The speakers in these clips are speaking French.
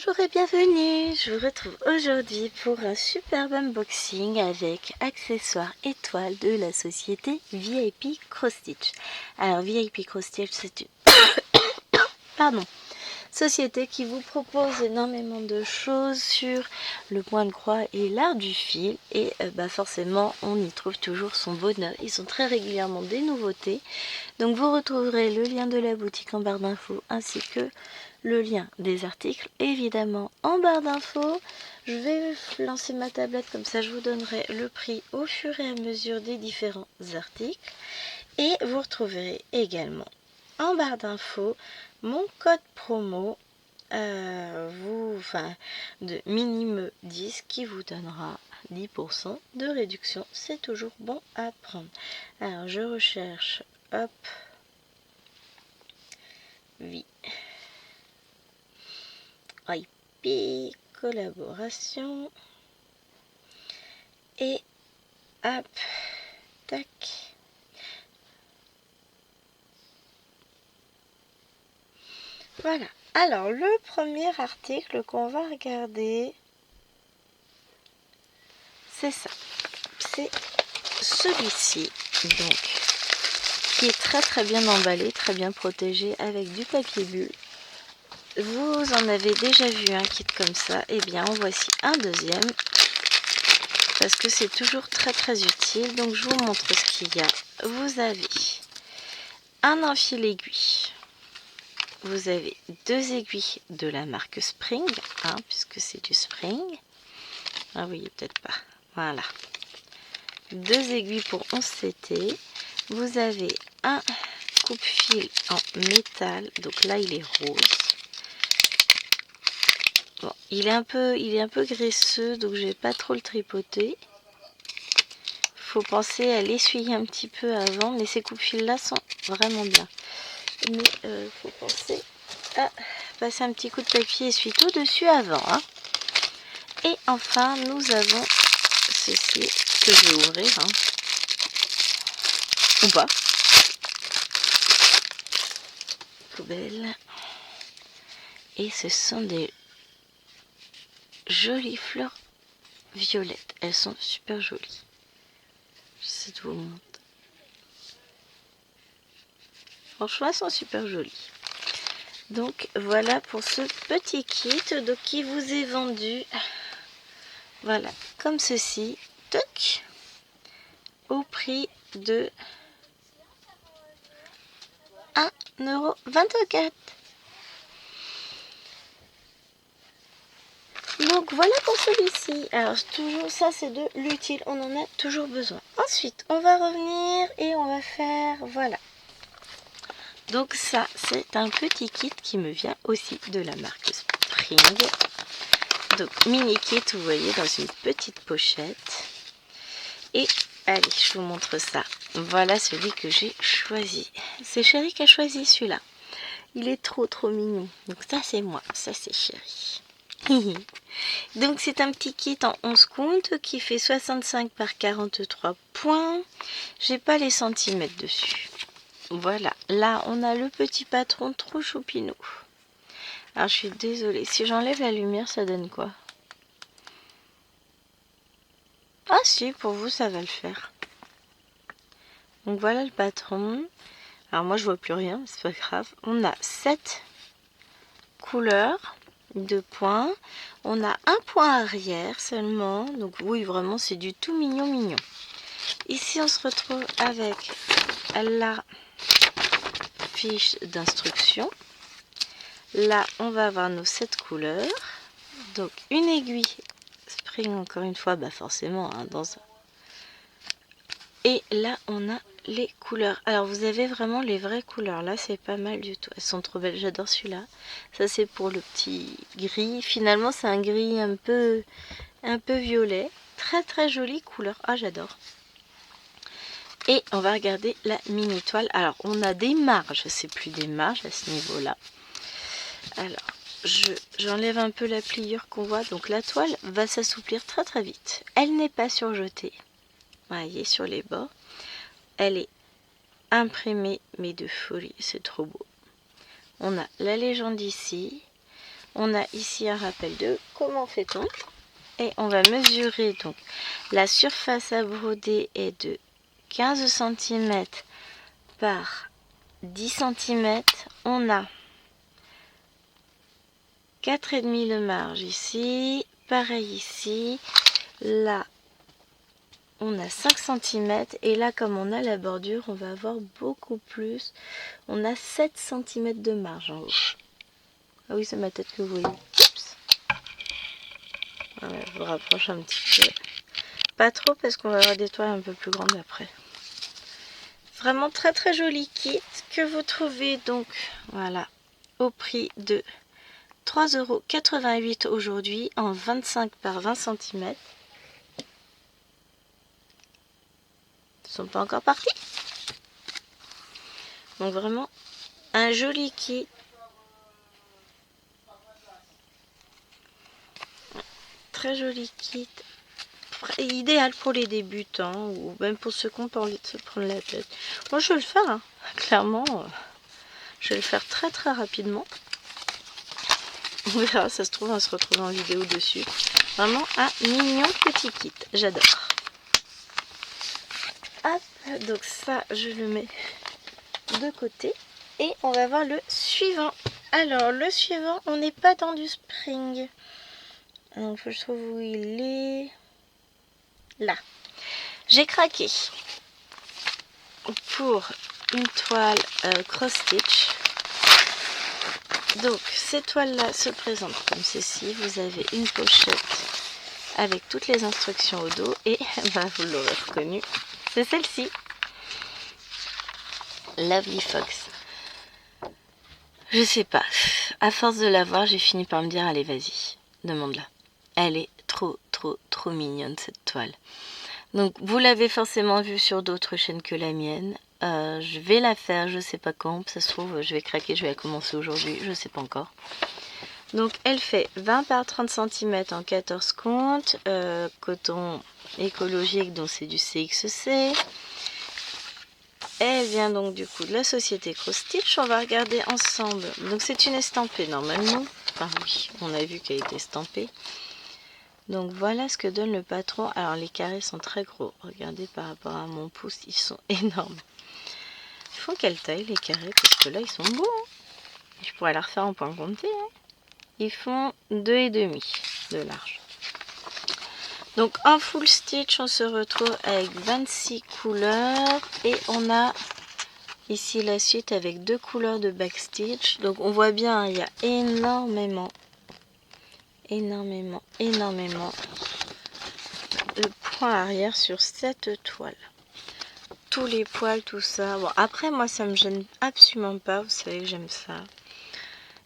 Bonjour et bienvenue, je vous retrouve aujourd'hui pour un superbe unboxing avec accessoires étoiles de la société VIP Cross Stitch. Alors VIP Cross Stitch c'est une société qui vous propose énormément de choses sur le point de croix et l'art du fil et forcément on y trouve toujours son bonheur. Ils ont très régulièrement des nouveautés, donc vous retrouverez le lien de la boutique en barre d'infos ainsi que le lien des articles évidemment en barre d'infos. Je vais lancer ma tablette, comme ça je vous donnerai le prix au fur et à mesure des différents articles. Et vous retrouverez également en barre d'infos mon code promo de minime10 qui vous donnera 10% de réduction. C'est toujours bon à prendre. Alors je recherche, hop, VIP collaboration et hop, tac. Voilà. Alors le premier article qu'on va regarder, c'est ça. C'est celui-ci, donc, qui est très bien emballé, très bien protégé avec du papier bulle. Vous en avez déjà vu un kit comme ça, et bien en voici un deuxième, parce que c'est toujours très utile. Donc je vous montre ce qu'il y a. Vous avez un enfil aiguille, vous avez deux aiguilles de la marque Spring, puisque c'est du Spring. Ah oui, peut-être pas. Voilà. Deux aiguilles pour 11 CT. Vous avez un coupe-fil en métal. Donc là, il est rose. Bon, il est un peu graisseux, donc je vais pas trop le tripoter. Faut penser à l'essuyer un petit peu avant, mais ces coupe-fils là sont vraiment bien. Mais faut penser à passer un petit coup de papier essuie-tout dessus avant. Et enfin, nous avons ceci que je vais ouvrir, ou pas. Poubelle. Et ce sont des jolies fleurs violettes. Elles sont super jolies. J'essaie de vous montrer. Franchement, elles sont super jolies. Donc voilà pour ce petit kit donc, qui vous est vendu. Voilà, comme ceci. Toc, au prix de 1,24 €. Donc voilà pour celui-ci. Alors toujours ça c'est de l'utile, on en a toujours besoin. Ensuite on va revenir et on va faire, voilà. Donc ça c'est un petit kit qui me vient aussi de la marque Spring. Donc mini kit, vous voyez, dans une petite pochette. Et allez, je vous montre ça. Voilà celui que j'ai choisi. C'est Chéri qui a choisi celui-là. Il est trop mignon. Donc ça c'est moi, ça c'est Chéri. Donc c'est un petit kit en 11 comptes qui fait 65 par 43 points. J'ai pas les centimètres dessus. Voilà, là on a le petit patron trop choupinou. Alors je suis désolée, si j'enlève la lumière ça donne quoi? Ah si, pour vous ça va le faire. Donc voilà le patron. Alors moi je vois plus rien, c'est pas grave. On a 7 couleurs de points. On a un point arrière seulement. Donc oui, vraiment c'est du tout mignon. Ici on se retrouve avec la fiche d'instruction. Là on va avoir nos 7 couleurs. Donc une aiguille Spring encore une fois, forcément dans un... Et là on a les couleurs. Alors vous avez vraiment les vraies couleurs. Là c'est pas mal du tout. Elles sont trop belles. J'adore celui-là. Ça c'est pour le petit gris. Finalement c'est un gris un peu violet. Très jolie couleur. Ah j'adore. Et on va regarder la mini toile. Alors on a des marges. C'est plus des marges à ce niveau-là. Alors j'enlève un peu la pliure qu'on voit. Donc la toile va s'assouplir très vite. Elle n'est pas surjetée. Vous voyez sur les bords. Elle est imprimée mais de folie, c'est trop beau. On a la légende ici, On a ici un rappel de comment fait-on. Et on va mesurer, donc la surface à broder est de 15 cm par 10 cm. On a 4,5 de marge ici, pareil ici. Là, on a 5 cm et là, comme on a la bordure, on va avoir beaucoup plus. On a 7 cm de marge en haut. Ah oui, c'est ma tête que vous voyez. Oups. Voilà, je vous rapproche un petit peu. Pas trop parce qu'on va avoir des toiles un peu plus grandes après. Vraiment très très joli kit que vous trouvez donc voilà au prix de 3,88 € aujourd'hui en 25 par 20 cm. Ils sont pas encore partis. Donc vraiment un joli kit. Très joli kit. Idéal pour les débutants ou même pour ceux qui n'ont pas envie de se prendre la tête. Moi je vais le faire, hein. Clairement. Je vais le faire très très rapidement. On verra, ça se trouve, on va se retrouver en vidéo dessus. Vraiment un mignon petit kit. J'adore. Hop, donc ça, je le mets de côté. Et on va voir le suivant. Alors, le suivant, on n'est pas dans du spring. Donc, je trouve où il est. Là. J'ai craqué pour une toile cross-stitch. Donc, ces toiles-là se présentent comme ceci. Vous avez une pochette avec toutes les instructions au dos. Et, bah, vous l'aurez reconnu, c'est celle-ci. Lovely Fox. Je sais pas. À force de la voir, j'ai fini par me dire, allez, vas-y, demande-la. Elle est trop, trop, trop mignonne, cette toile. Donc, vous l'avez forcément vue sur d'autres chaînes que la mienne. Je vais la faire, je sais pas quand. Ça se trouve, je vais craquer, je vais la commencer aujourd'hui. Je sais pas encore. Donc, elle fait 20 par 30 cm en 14 comptes. Coton écologique, donc c'est du CXC. Elle vient donc du coup de la société Cross Stitch. On va regarder ensemble. Donc c'est une estampée normalement. Enfin oui, on a vu qu'elle était estampée. Donc voilà ce que donne le patron. Alors les carrés sont très gros. Regardez par rapport à mon pouce, ils sont énormes. Ils font quelle taille les carrés? Parce que là ils sont beaux. Hein. Je pourrais la refaire en point compté. Hein. Ils font 2,5 de large. Donc en full stitch, on se retrouve avec 26 couleurs et on a ici la suite avec 2 couleurs de backstitch. Donc on voit bien, il y a énormément de points arrière sur cette toile. Tous les poils, tout ça. Bon, après moi ça me gêne absolument pas, vous savez que j'aime ça.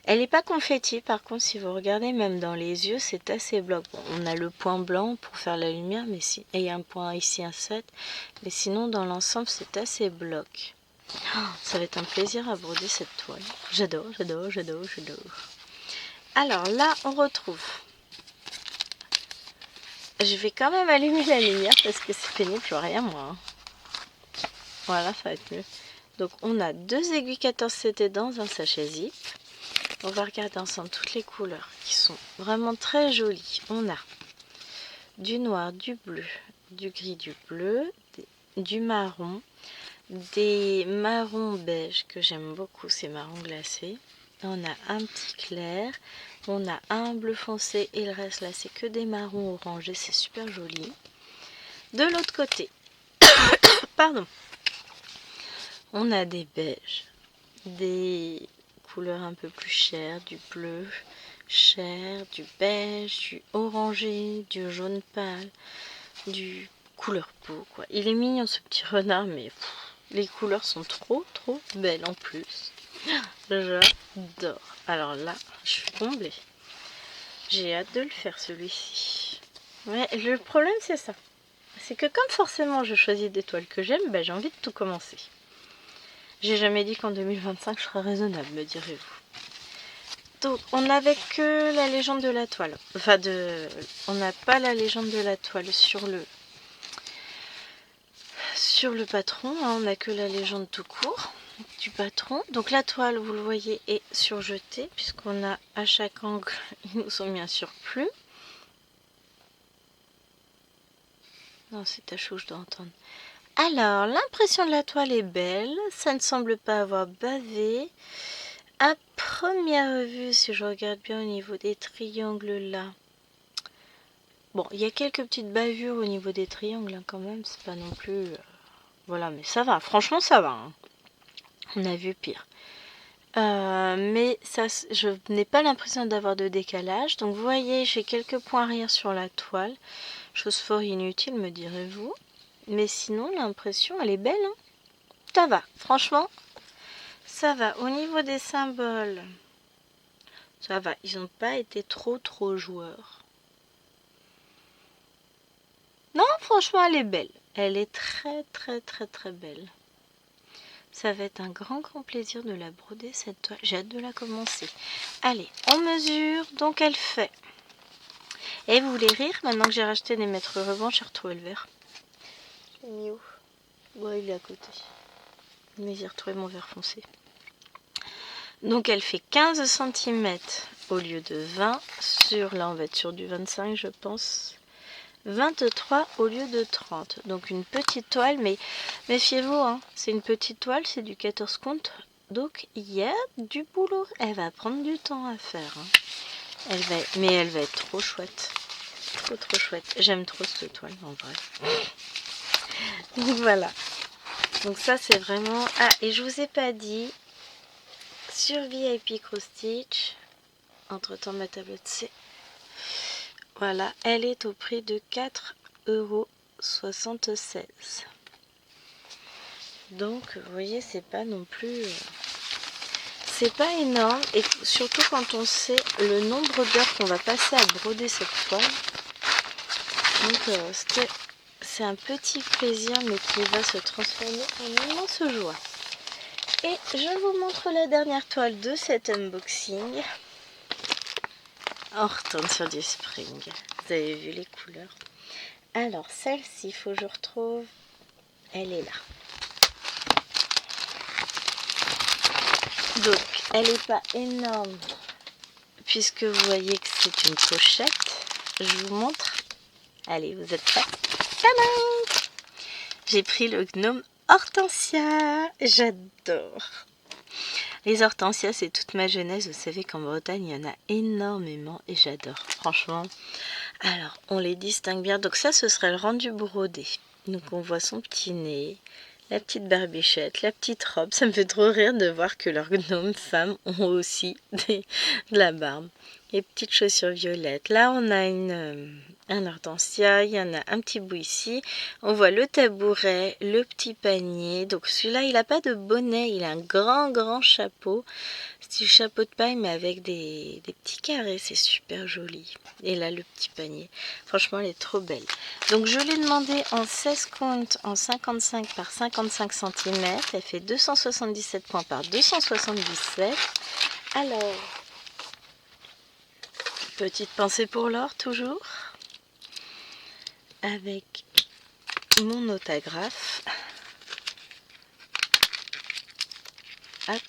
Elle n'est pas confetti, par contre, si vous regardez même dans les yeux, c'est assez bloc. Bon, on a le point blanc pour faire la lumière, mais si, et il y a un point ici, un 7. Mais sinon, dans l'ensemble, c'est assez bloc. Oh, ça va être un plaisir à broder cette toile. J'adore, j'adore, j'adore, j'adore. Alors là, on retrouve. Je vais quand même allumer la lumière parce que c'est pénible, je vois rien moi. Hein. Voilà, ça va être mieux. Donc, on a 2 aiguilles 14 CT dans un sachet zip. On va regarder ensemble toutes les couleurs qui sont vraiment très jolies. On a du noir, du bleu, du gris, du bleu, du marron, des marrons beige que j'aime beaucoup, ces marrons glacés. On a un petit clair, on a un bleu foncé et le reste là c'est que des marrons orangés, c'est super joli. De l'autre côté, pardon, on a des beiges, des couleurs un peu plus chères, du bleu chair, du beige, du orangé, du jaune pâle, du couleur peau quoi. Il est mignon ce petit renard mais les couleurs sont trop trop belles en plus. J'adore. Alors là, je suis comblée. J'ai hâte de le faire celui-ci. Ouais, le problème c'est ça. C'est que comme forcément je choisis des toiles que j'aime, bah, j'ai envie de tout commencer. J'ai jamais dit qu'en 2025 je serais raisonnable, me direz-vous. Donc on n'avait que la légende de la toile. Enfin on n'a pas la légende de la toile sur le patron. Hein. On n'a que la légende tout court. du patron. Donc la toile, vous le voyez, est surjetée puisqu'on a à chaque angle, ils nous ont mis un surplus. Non, c'est ta chou, je dois entendre. Alors, l'impression de la toile est belle. Ça ne semble pas avoir bavé. À première vue, si je regarde bien au niveau des triangles là. Bon, il y a quelques petites bavures au niveau des triangles hein, quand même. C'est pas non plus... voilà, mais ça va. Franchement, ça va. Hein. On a vu pire. Mais ça, je n'ai pas l'impression d'avoir de décalage. Donc vous voyez, j'ai quelques points rires sur la toile. Chose fort inutile, me direz-vous. Mais sinon, l'impression, elle est belle. Hein. Ça va, franchement, ça va. Au niveau des symboles, ça va. Ils n'ont pas été trop joueurs. Non, franchement, elle est belle. Elle est très belle. Ça va être un grand plaisir de la broder cette toile. J'ai hâte de la commencer. Allez, on mesure. Donc elle fait. Et vous voulez rire? Maintenant que j'ai racheté des mètres rubans, j'ai retrouvé le verre. J'ai mis où? Bon, il est à côté. Mais j'ai retrouvé mon verre foncé. Donc elle fait 15 cm au lieu de 20. Là, on va être sur du 25, je pense. 23 au lieu de 30. Donc une petite toile, mais méfiez-vous, hein, c'est une petite toile, c'est du 14 compte. Donc il y a du boulot. Elle va prendre du temps à faire. Hein. Mais elle va être trop chouette. Trop chouette. J'aime trop cette toile en vrai. Donc voilà. Donc ça c'est vraiment... Ah, et je vous ai pas dit, sur VIP Cross Stitch, entre temps ma tablette c'est... Voilà, elle est au prix de 4,76 €. Donc, vous voyez, c'est pas non plus... c'est pas énorme. Et surtout quand on sait le nombre d'heures qu'on va passer à broder cette toile. Donc, c'est un petit plaisir, mais qui va se transformer en immense joie. Et je vous montre la dernière toile de cet unboxing. On retourne sur du spring. Vous avez vu les couleurs. Alors, celle-ci, il faut que je retrouve. Elle est là. Donc, elle n'est pas énorme, puisque vous voyez que c'est une pochette. Je vous montre. Allez, vous êtes prêts? Tadam! J'ai pris le gnome Hortensia. J'adore. Les hortensias, c'est toute ma jeunesse. Vous savez qu'en Bretagne, il y en a énormément et j'adore. Franchement. Alors, on les distingue bien. Donc ça, ce serait le rendu brodé. Donc on voit son petit nez, la petite barbichette, la petite robe. Ça me fait trop rire de voir que leurs gnomes femmes ont aussi de la barbe. Les petites chaussures violettes. Là, on a un hortensia. Il y en a un petit bout ici. On voit le tabouret, le petit panier. Donc celui-là, il n'a pas de bonnet. Il a un grand chapeau. C'est du chapeau de paille, mais avec des petits carrés. C'est super joli. Et là, le petit panier. Franchement, elle est trop belle. Donc, je l'ai demandé en 16 comptes, en 55 par 55 cm. Elle fait 277 points par 277. Alors, petite pensée pour l'or, toujours. Avec mon autographe. Hop.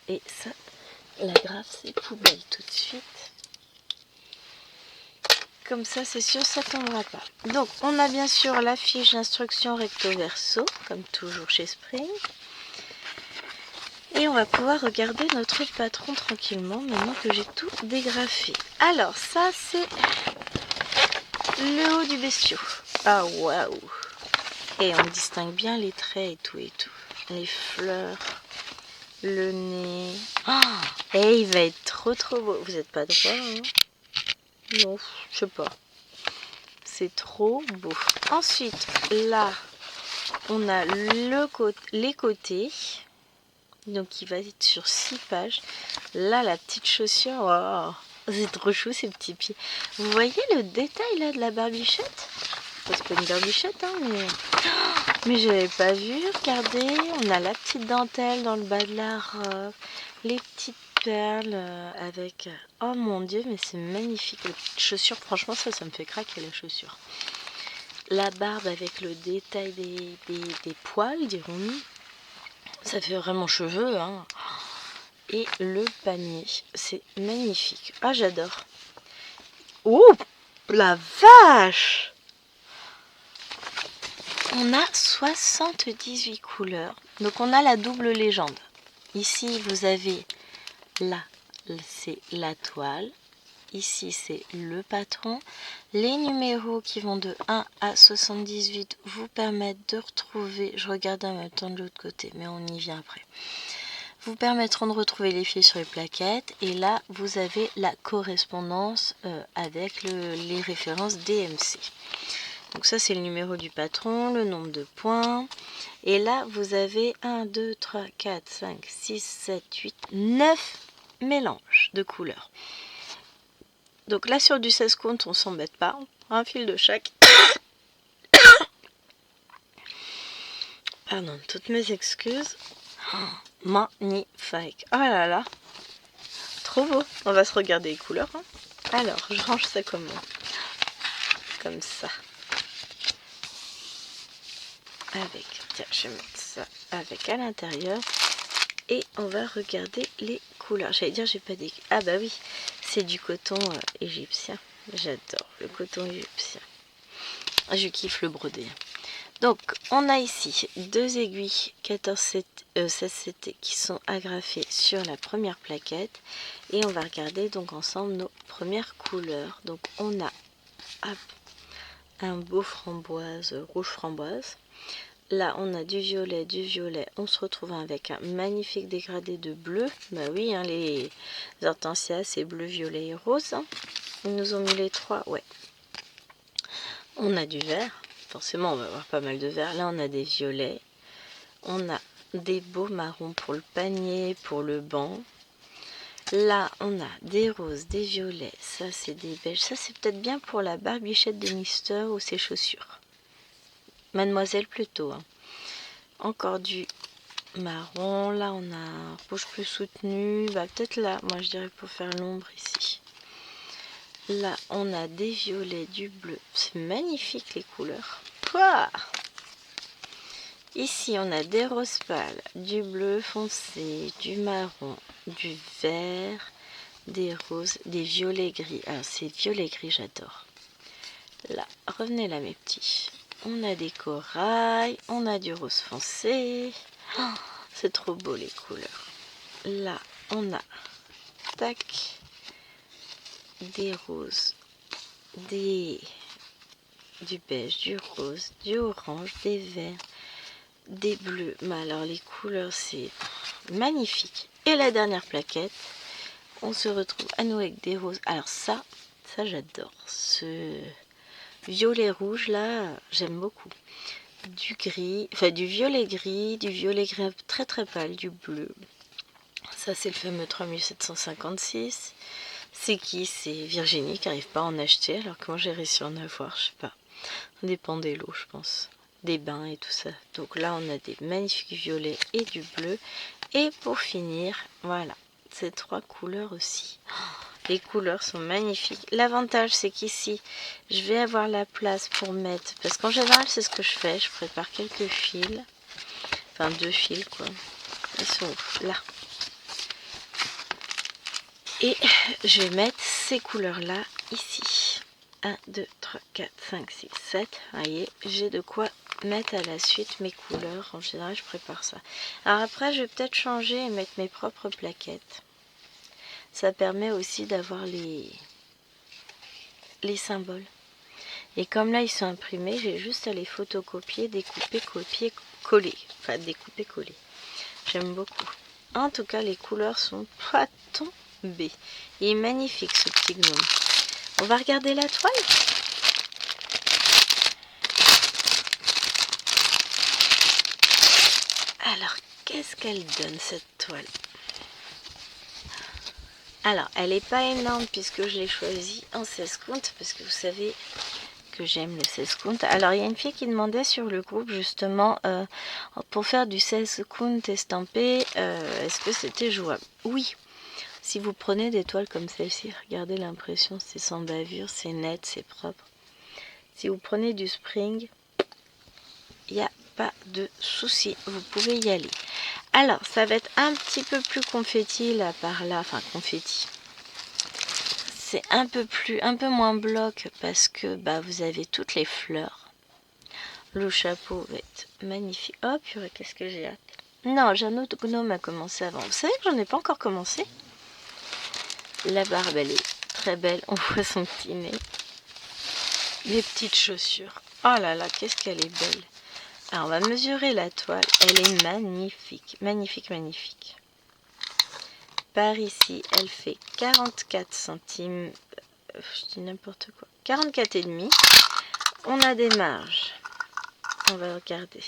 Et ça, la graphe, c'est poubelle tout de suite. Comme ça, c'est sûr, ça ne tombera pas. Donc, on a bien sûr la fiche d'instruction recto verso, comme toujours chez Spring. Et on va pouvoir regarder notre patron tranquillement, maintenant que j'ai tout dégrafé. Alors, ça, c'est le haut du bestiau. Ah, waouh! Et on distingue bien les traits et tout. Les fleurs, le nez. Oh, et il va être trop beau. Vous n'êtes pas droit, hein? Non, je sais pas. C'est trop beau. Ensuite, là, on a les côtés. Donc, il va être sur 6 pages. Là, la petite chaussure. Oh, c'est trop chou, ces petits pieds. Vous voyez le détail, là, de la barbichette? C'est pas une barbichette, hein, mais je l'avais pas vu. Regardez, on a la petite dentelle dans le bas de la robe. Les petites perles avec... Oh mon dieu, mais c'est magnifique. Les petites chaussures, franchement, ça me fait craquer la chaussure. La barbe avec le détail des poils, dirons-nous. Ça fait vraiment cheveux, hein. Et le panier, c'est magnifique. Ah, j'adore. Oh, la vache! On a 78 couleurs. Donc on a la double légende. Ici, vous avez là, c'est la toile. Ici, c'est le patron. Les numéros qui vont de 1 à 78 vous permettent de retrouver, je regarde en même temps de l'autre côté, mais on y vient après, vous permettront de retrouver les fils sur les plaquettes. Et là, vous avez la correspondance avec les références DMC. Donc ça, c'est le numéro du patron, le nombre de points. Et là, vous avez 1, 2, 3, 4, 5, 6, 7, 8, 9 mélanges de couleurs. Donc là, sur du 16 comptes, on s'embête pas. Un fil de chaque. Pardon, toutes mes excuses. Oh, magnifique. Oh là là. Trop beau. On va se regarder les couleurs. Hein. Alors, je range ça comment? Comme ça. Avec, tiens, je vais mettre ça avec à l'intérieur. Et on va regarder les couleurs. J'allais dire, j'ai pas dit. Ah bah oui, c'est du coton égyptien. J'adore le coton égyptien. Je kiffe le brodé. Donc, on a ici deux aiguilles 16 CT qui sont agrafées sur la première plaquette. Et on va regarder donc ensemble nos premières couleurs. Donc, on a un beau framboise, rouge framboise. Là, on a du violet. On se retrouve avec un magnifique dégradé de bleu. Bah oui, hein, les hortensias, c'est bleu, violet et rose. Hein. Ils nous ont mis les trois, ouais. On a du vert. Forcément, on va avoir pas mal de vert. Là, on a des violets. On a des beaux marrons pour le panier, pour le banc. Là, on a des roses, des violets. Ça, c'est des beiges. Ça, c'est peut-être bien pour la barbichette de Mister ou ses chaussures. Mademoiselle plutôt, hein. Encore du marron. Là, on a un rouge plus soutenu. Bah, peut-être là, moi, je dirais pour faire l'ombre ici. Là, on a des violets, du bleu. C'est magnifique, les couleurs. Pouah! Ici, on a des roses pâles, du bleu foncé, du marron, du vert, des roses, des violets gris. Alors, ces violets gris, j'adore. Là, revenez là, mes petits. On a des corails, on a du rose foncé. Oh, c'est trop beau, les couleurs. Là, on a, tac, des roses, du beige, du rose, du orange, des verts, des bleus. Mais alors, les couleurs, c'est magnifique. Et la dernière plaquette, on se retrouve à nouveau avec des roses. Alors ça j'adore. Ce violet rouge là, j'aime beaucoup. Du gris, enfin du violet gris très très pâle, du bleu. Ça c'est le fameux 3756. C'est qui? C'est Virginie qui n'arrive pas à en acheter alors que moi j'ai réussi à en avoir, je sais pas. Ça dépend des lots, je pense. Des bains et tout ça. Donc là on a des magnifiques violets et du bleu. Et pour finir, voilà, ces trois couleurs aussi. Les couleurs sont magnifiques. L'avantage, c'est qu'ici, je vais avoir la place pour mettre... Parce qu'en général, c'est ce que je fais. Je prépare quelques fils. Enfin, 2 fils, quoi. Ils sont où? Là. Et je vais mettre ces couleurs-là ici. 1, 2, 3, 4, 5, 6, 7. Vous voyez, j'ai de quoi mettre à la suite mes couleurs. En général, je prépare ça. Alors après, je vais peut-être changer et mettre mes propres plaquettes. Ça permet aussi d'avoir les symboles. Et comme là, ils sont imprimés, j'ai juste à les photocopier, découper, copier, coller. Enfin, découper, coller. J'aime beaucoup. En tout cas, les couleurs sont pas tombées. Il est magnifique, ce petit gnome. On va regarder la toile. Alors, qu'est-ce qu'elle donne, cette toile? Alors, elle n'est pas énorme puisque je l'ai choisie en 16 comptes, parce que vous savez que j'aime le 16 comptes. Alors, il y a une fille qui demandait sur le groupe, justement, pour faire du 16 comptes estampé, est-ce que c'était jouable? Oui, si vous prenez des toiles comme celle-ci, regardez l'impression, c'est sans bavure, c'est net, c'est propre. Si vous prenez du spring, il n'y a pas de souci, vous pouvez y aller. Alors, ça va être un petit peu plus confetti là par là, enfin confetti. C'est un peu moins bloc parce que bah, vous avez toutes les fleurs. Le chapeau va être magnifique. Oh purée, qu'est-ce que j'ai hâte. Non, j'ai un autre gnome à commencer avant. Vous savez que j'en ai pas encore commencé. La barbe, elle est très belle. On voit son petit nez. Les petites chaussures. Oh là là, qu'est-ce qu'elle est belle. Alors, on va mesurer la toile. Elle est magnifique. Magnifique, magnifique. Par ici, elle fait 44 centimes. Je dis n'importe quoi. 44,5. On a des marges. On va regarder.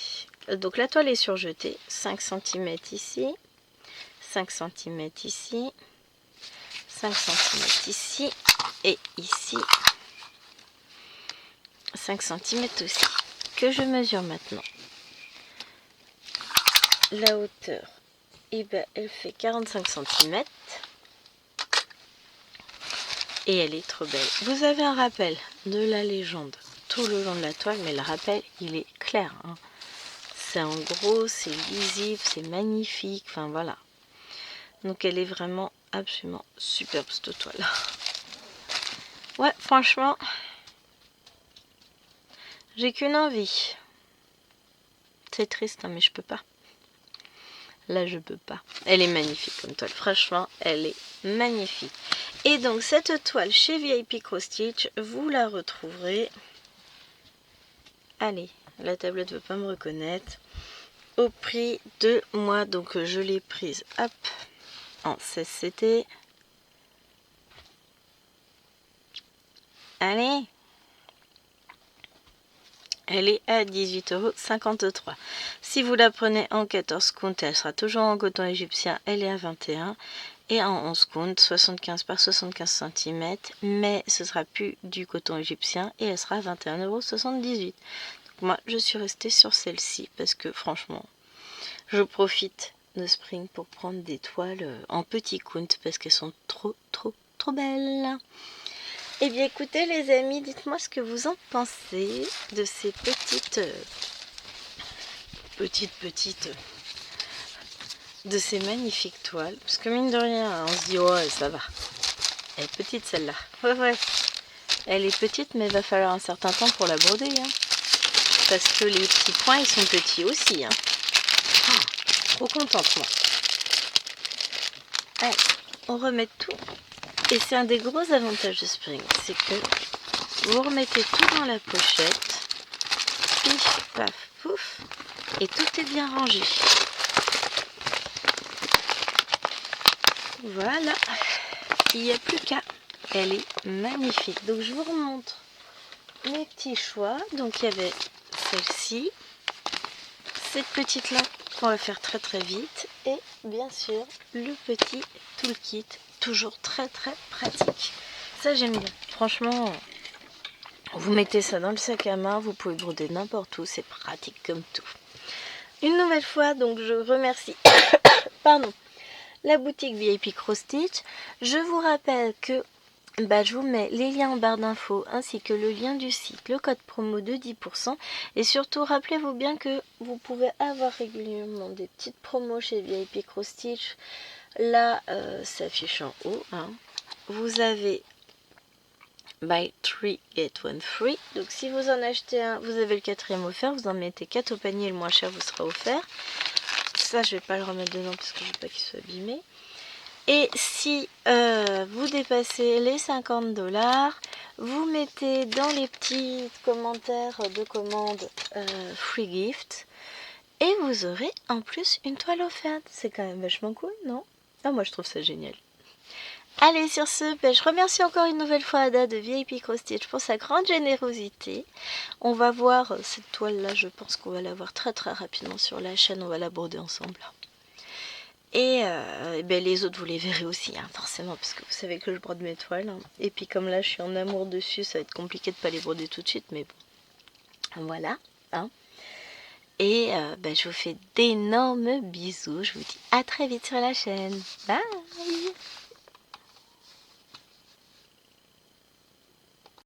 Donc, la toile est surjetée. 5 cm ici. 5 cm ici. 5 cm ici. Et ici. 5 cm aussi. Que je mesure maintenant. La hauteur, eh ben, elle fait 45 cm. Et elle est trop belle. Vous avez un rappel de la légende tout le long de la toile, mais le rappel, il est clair. Hein. C'est en gros, c'est lisible, c'est magnifique. Enfin, voilà. Donc, elle est vraiment absolument superbe, cette toile. Ouais, franchement, j'ai qu'une envie. C'est triste, hein, mais je peux pas. Là, je peux pas. Elle est magnifique comme toile. Franchement, elle est magnifique. Et donc, cette toile chez VIP Cross Stitch, vous la retrouverez. Allez, la tablette ne veut pas me reconnaître. Au prix de moi. Donc, je l'ai prise. Hop. En CCT. Allez. Elle est à 18,53 €. Si vous la prenez en 14 count, elle sera toujours en coton égyptien. Elle est à 21 €. Et en 11 count, 75 par 75 cm. Mais ce sera plus du coton égyptien. Et elle sera à 21,78 €. Donc moi, je suis restée sur celle-ci. Parce que franchement, je profite de Spring pour prendre des toiles en petit count. Parce qu'elles sont trop belles. Eh bien écoutez les amis, dites-moi ce que vous en pensez de ces petites, de ces magnifiques toiles. Parce que mine de rien, on se dit, oh ça va. Elle est petite celle-là. Ouais. Elle est petite mais il va falloir un certain temps pour la broder. Hein. Parce que les petits points, ils sont petits aussi. Hein. Oh, trop contente moi. Allez, on remet tout. Et c'est un des gros avantages de Spring, c'est que vous remettez tout dans la pochette, pif, paf, pouf, et tout est bien rangé. Voilà, il n'y a plus qu'à. Elle est magnifique. Donc je vous remontre mes petits choix. Donc il y avait celle-ci, cette petite-là qu'on va faire très vite, et bien sûr le petit toolkit. Toujours très pratique. Ça j'aime bien. Franchement, vous mettez ça dans le sac à main, vous pouvez broder n'importe où, c'est pratique comme tout. Une nouvelle fois, donc je remercie pardon, la boutique VIP Cross Stitch. Je vous rappelle que je vous mets les liens en barre d'infos ainsi que le lien du site, le code promo de 10%. Et surtout, rappelez-vous bien que vous pouvez avoir régulièrement des petites promos chez VIP Cross Stitch. Là, ça affiche en haut. Hein. Vous avez buy 3 get 1 free. Donc si vous en achetez un, vous avez le 4e offert. Vous en mettez 4 au panier, le moins cher vous sera offert. Ça, je vais pas le remettre dedans parce que je veux pas qu'il soit abîmé. Et si vous dépassez les 50 $, vous mettez dans les petits commentaires de commande free gift. Et vous aurez en plus une toile offerte. C'est quand même vachement cool, non? Ah, moi je trouve ça génial. Allez, sur ce, je remercie encore une nouvelle fois Ada de VIP Cross Stitch pour sa grande générosité. On va voir cette toile-là, je pense qu'on va la voir très rapidement sur la chaîne. On va la broder ensemble. Et les autres, vous les verrez aussi, hein, forcément, parce que vous savez que je brode mes toiles. Hein. Et puis comme là, je suis en amour dessus, ça va être compliqué de ne pas les broder tout de suite, mais bon, voilà. Hein. Et je vous fais d'énormes bisous. Je vous dis à très vite sur la chaîne. Bye!